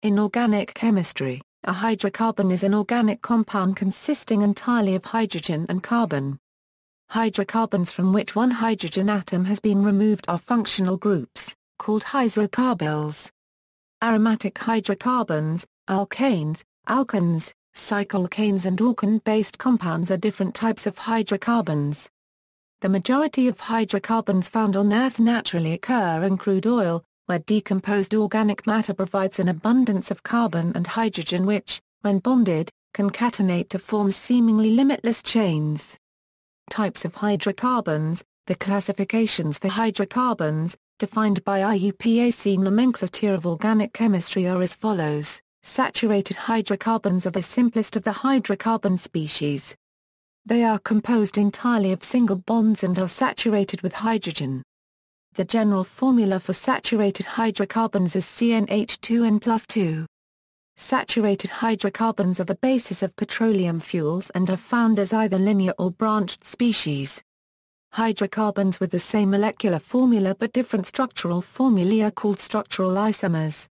In organic chemistry, a hydrocarbon is an organic compound consisting entirely of hydrogen and carbon. Hydrocarbons from which one hydrogen atom has been removed are functional groups, called hydrocarbyls. Aromatic hydrocarbons, alkanes, alkenes, cycloalkanes and alkyne-based compounds are different types of hydrocarbons. The majority of hydrocarbons found on Earth naturally occur in crude oil, where decomposed organic matter provides an abundance of carbon and hydrogen which, when bonded, can catenate to form seemingly limitless chains. Types of hydrocarbons. The classifications for hydrocarbons, defined by IUPAC nomenclature of organic chemistry, are as follows. Saturated hydrocarbons are the simplest of the hydrocarbon species. They are composed entirely of single bonds and are saturated with hydrogen. The general formula for saturated hydrocarbons is CnH2n+2. Saturated hydrocarbons are the basis of petroleum fuels and are found as either linear or branched species. Hydrocarbons with the same molecular formula but different structural formulae are called structural isomers.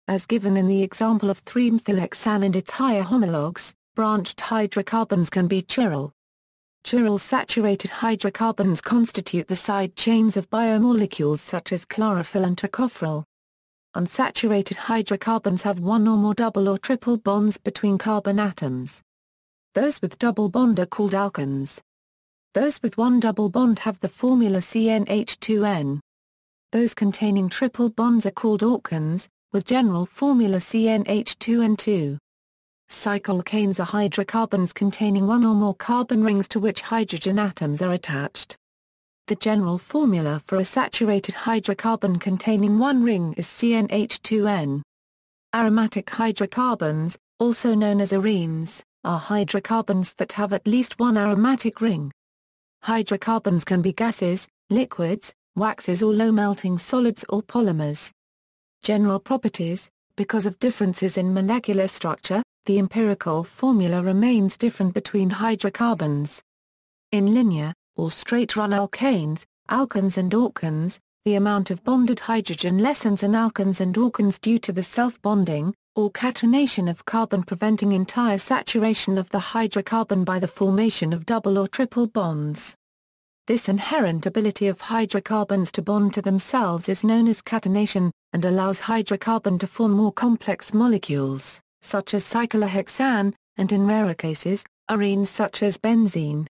As given in the example of 3-methylhexane and its higher homologues, branched hydrocarbons can be chiral. Chiral saturated hydrocarbons constitute the side chains of biomolecules such as chlorophyll and tocopherol. Unsaturated hydrocarbons have one or more double or triple bonds between carbon atoms. Those with double bond are called alkanes. Those with one double bond have the formula CnH2n. Those containing triple bonds are called alkenes, with general formula CnH2n2. Cycloalkanes are hydrocarbons containing one or more carbon rings to which hydrogen atoms are attached. The general formula for a saturated hydrocarbon containing one ring is CnH2n. Aromatic hydrocarbons, also known as arenes, are hydrocarbons that have at least one aromatic ring. Hydrocarbons can be gases, liquids, waxes or low-melting solids or polymers. General properties. Because of differences in molecular structure, the empirical formula remains different between hydrocarbons. In linear, or straight-run alkanes, alkenes and alkenes, the amount of bonded hydrogen lessens in alkenes and alkenes due to the self-bonding, or catenation of carbon preventing entire saturation of the hydrocarbon by the formation of double or triple bonds. This inherent ability of hydrocarbons to bond to themselves is known as catenation, and allows hydrocarbon to form more complex molecules, such as cyclohexane, and in rarer cases, arenes such as benzene.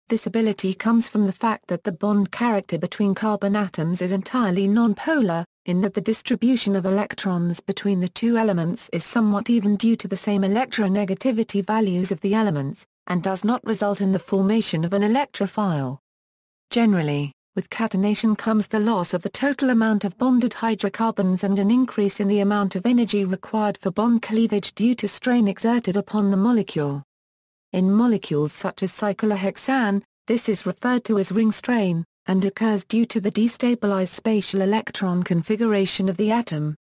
This ability comes from the fact that the bond character between carbon atoms is entirely nonpolar, in that the distribution of electrons between the two elements is somewhat even due to the same electronegativity values of the elements, and does not result in the formation of an electrophile. Generally, with catenation comes the loss of the total amount of bonded hydrocarbons and an increase in the amount of energy required for bond cleavage due to strain exerted upon the molecule. In molecules such as cyclohexane, this is referred to as ring strain, and occurs due to the destabilized spatial electron configuration of the atom.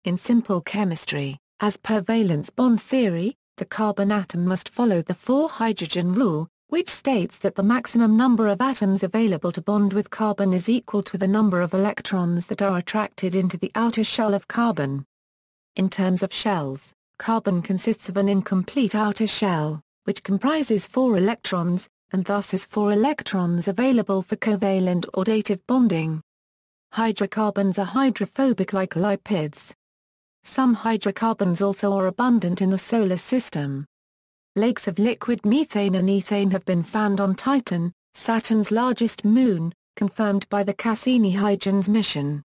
In simple chemistry, as per valence bond theory, the carbon atom must follow the 4-hydrogen rule, which states that the maximum number of atoms available to bond with carbon is equal to the number of electrons that are attracted into the outer shell of carbon. In terms of shells, carbon consists of an incomplete outer shell, which comprises 4 electrons, and thus has 4 electrons available for covalent or dative bonding. Hydrocarbons are hydrophobic like lipids. Some hydrocarbons also are abundant in the solar system. Lakes of liquid methane and ethane have been found on Titan, Saturn's largest moon, confirmed by the Cassini-Huygens mission.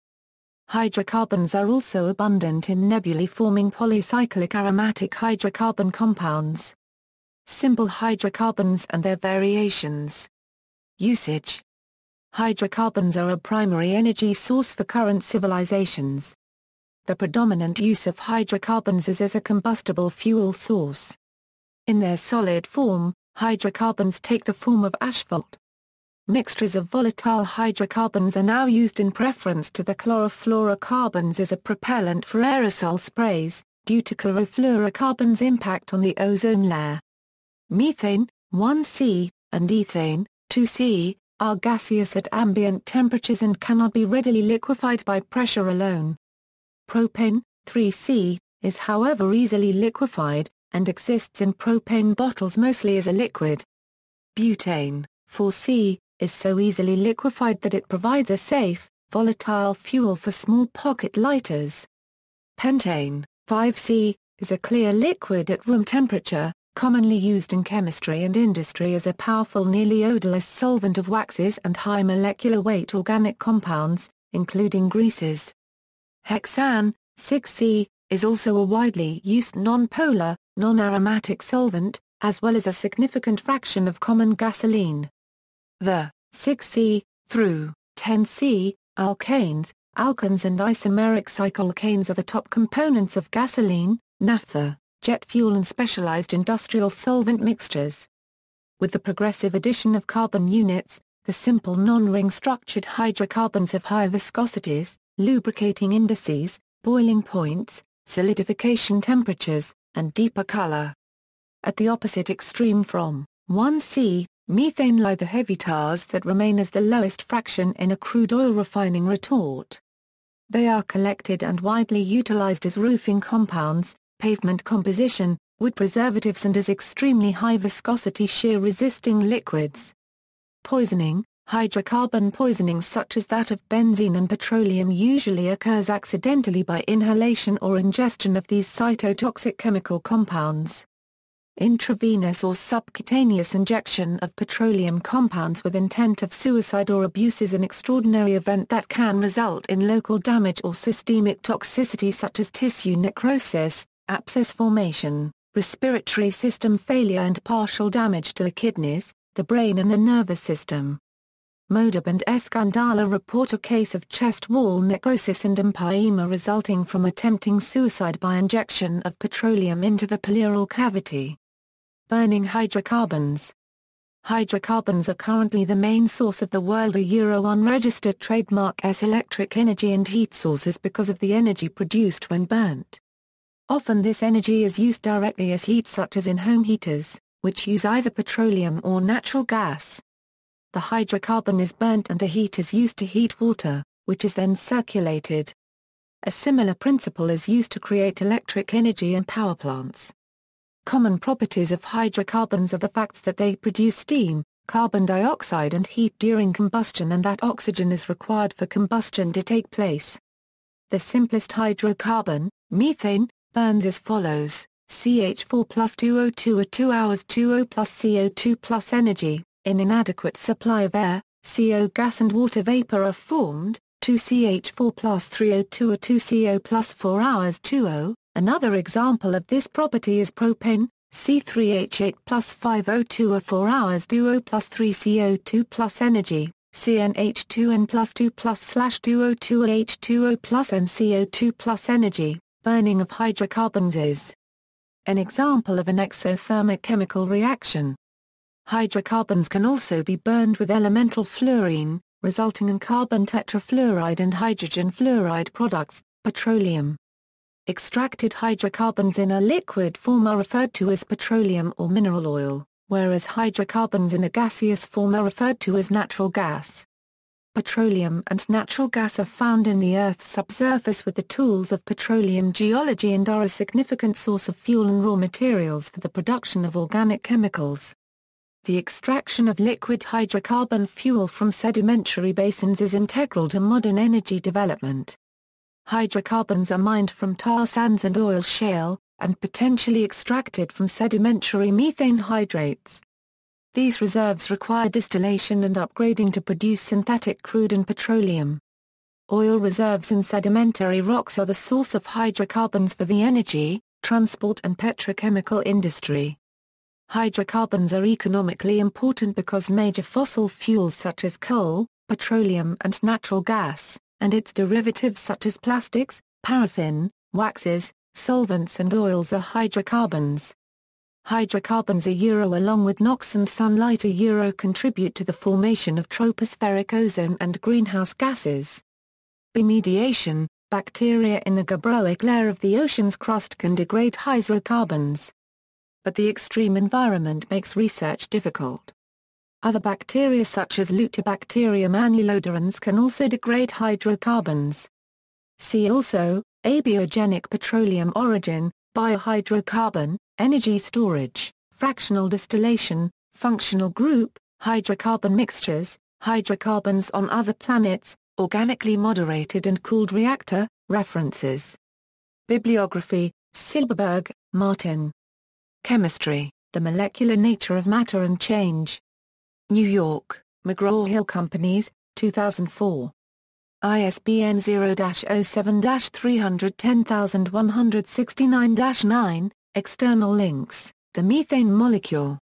Hydrocarbons are also abundant in nebulae forming polycyclic aromatic hydrocarbon compounds. Simple hydrocarbons and their variations. Usage. Hydrocarbons are a primary energy source for current civilizations. The predominant use of hydrocarbons is as a combustible fuel source. In their solid form, hydrocarbons take the form of asphalt. Mixtures of volatile hydrocarbons are now used in preference to the chlorofluorocarbons as a propellant for aerosol sprays, due to chlorofluorocarbons' impact on the ozone layer. Methane, 1C, and ethane, 2C, are gaseous at ambient temperatures and cannot be readily liquefied by pressure alone. Propane, 3C, is however easily liquefied, and exists in propane bottles mostly as a liquid. Butane, 4C, is so easily liquefied that it provides a safe, volatile fuel for small pocket lighters. Pentane, 5C, is a clear liquid at room temperature, commonly used in chemistry and industry as a powerful nearly odorless solvent of waxes and high molecular weight organic compounds, including greases. Hexane, 6C, is also a widely used non-polar, non-aromatic solvent, as well as a significant fraction of common gasoline. The 6C through 10C alkanes, alkenes and isomeric cycloalkanes are the top components of gasoline, naphtha, jet fuel and specialized industrial solvent mixtures. With the progressive addition of carbon units, the simple non-ring structured hydrocarbons have high viscosities, lubricating indices, boiling points, solidification temperatures, and deeper color. At the opposite extreme from 1C, methane lie the heavy tars that remain as the lowest fraction in a crude oil refining retort. They are collected and widely utilized as roofing compounds, pavement composition, wood preservatives and as extremely high viscosity shear-resisting liquids. Poisoning. Hydrocarbon poisoning such as that of benzene and petroleum usually occurs accidentally by inhalation or ingestion of these cytotoxic chemical compounds. Intravenous or subcutaneous injection of petroleum compounds with intent of suicide or abuse is an extraordinary event that can result in local damage or systemic toxicity such as tissue necrosis, abscess formation, respiratory system failure and partial damage to the kidneys, the brain and the nervous system. Modib and Eskandala report a case of chest wall necrosis and empyema resulting from attempting suicide by injection of petroleum into the pleural cavity. Burning hydrocarbons. Hydrocarbons are currently the main source of the world unregistered trademark as electric energy and heat sources because of the energy produced when burnt. Often this energy is used directly as heat such as in home heaters, which use either petroleum or natural gas. The hydrocarbon is burnt and a heat is used to heat water, which is then circulated. A similar principle is used to create electric energy in power plants. Common properties of hydrocarbons are the facts that they produce steam, carbon dioxide and heat during combustion and that oxygen is required for combustion to take place. The simplest hydrocarbon, methane, burns as follows: CH4 plus 2O2 at 2 hours 2O plus CO2 plus energy. In inadequate supply of air, CO gas and water vapor are formed, 2CH4 plus 3O2 or 2CO plus 4 hours 2O. Another example of this property is propane, C3H8 plus 5O2 or 4 hours 2O plus 3CO2 plus energy, CnH2n plus 2 plus /2O2 or H2O plus and CO2 plus energy. Burning of hydrocarbons is an example of an exothermic chemical reaction. Hydrocarbons can also be burned with elemental fluorine, resulting in carbon tetrafluoride and hydrogen fluoride products, petroleum. Extracted hydrocarbons in a liquid form are referred to as petroleum or mineral oil, whereas hydrocarbons in a gaseous form are referred to as natural gas. Petroleum and natural gas are found in the Earth's subsurface with the tools of petroleum geology and are a significant source of fuel and raw materials for the production of organic chemicals. The extraction of liquid hydrocarbon fuel from sedimentary basins is integral to modern energy development. Hydrocarbons are mined from tar sands and oil shale, and potentially extracted from sedimentary methane hydrates. These reserves require distillation and upgrading to produce synthetic crude and petroleum. Oil reserves in sedimentary rocks are the source of hydrocarbons for the energy, transport and petrochemical industry. Hydrocarbons are economically important because major fossil fuels such as coal, petroleum and natural gas, and its derivatives such as plastics, paraffin, waxes, solvents and oils are hydrocarbons. Hydrocarbons along with NOx and sunlight contribute to the formation of tropospheric ozone and greenhouse gases. Remediation, bacteria in the gabbroic layer of the ocean's crust can degrade hydrocarbons. But the extreme environment makes research difficult. Other bacteria such as Lutibacterium annulodorans can also degrade hydrocarbons. See also, abiogenic petroleum origin, biohydrocarbon, energy storage, fractional distillation, functional group, hydrocarbon mixtures, hydrocarbons on other planets, organically moderated and cooled reactor. References. Bibliography: Silberberg, Martin. Chemistry, The Molecular Nature of Matter and Change. New York, McGraw-Hill Companies, 2004. ISBN 0-07-310169-9, external links, the methane molecule.